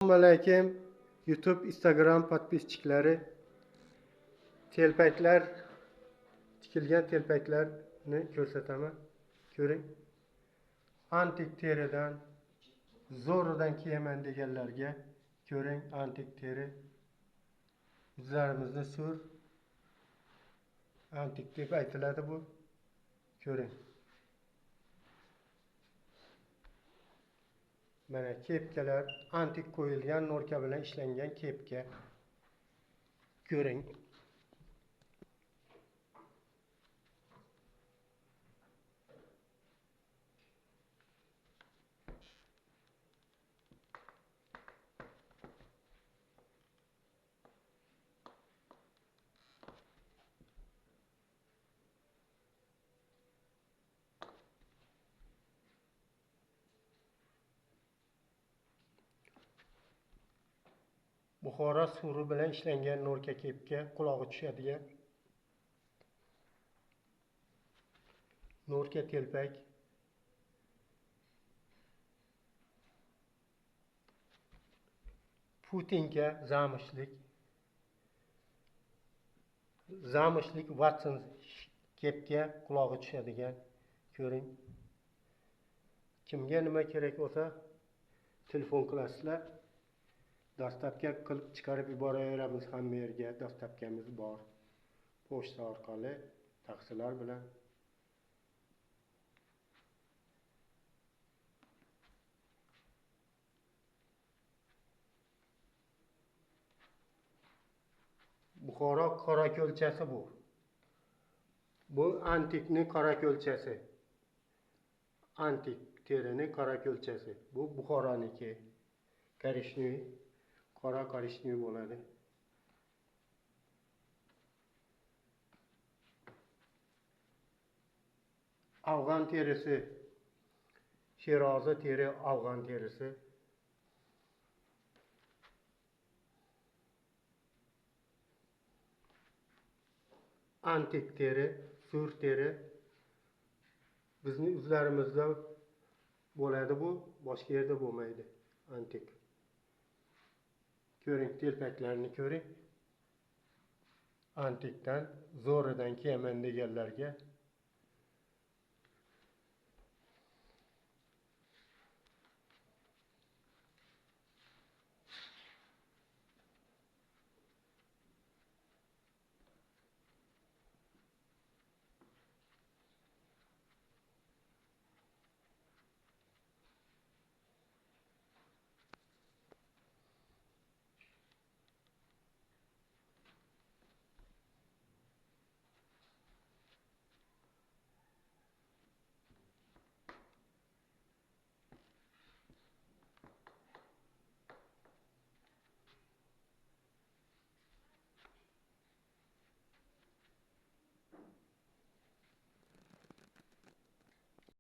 Assalomu alaykum YouTube, Instagram podpischiklari. Telpaklar, tikilgan telpaklarni ko'rsataman. Ko'ring. Antik teridan zo'ridan kiyaman deganlarga ko'ring, antik teri. Yuzlarimizni sur. Antik deb aytiladi bu. Ko'ring. Mana kepkalar, antik qo'yilgan norka bilan ishlangan kepka. Ko'ring. Buxoro suri bilan ishlangan norka kepka, qulog'i tushadigan norka telpak. Putinka zamishlik Watson kepka, qulog'i tushadigan. Ko'ring. Kimga nima kerak bo'lsa telefon qilasizlar. Dostavka qilib chiqarib yuboraveramiz hamma yerga. Dostavkamiz bor. Pochta orqali taksilar bilan. Buxoro qora ko'lchasi bu. Bu antikni qora ko'lchasi. Antik terining qora ko'lchasi. Bu Buxoroniki. Korishnoy, qora korishnoy bo'ladi. Afg'on terisi, Sherozi teri, afg'on terisi. Antik teri, sur teri. Bizning o'zlarimizda bo'ladi bu, boshqa yerda bo'lmaydi. Antik. Ko'ring, telpaklarni ko'ring. Antikdan zo'ridan kiyaman deganlarga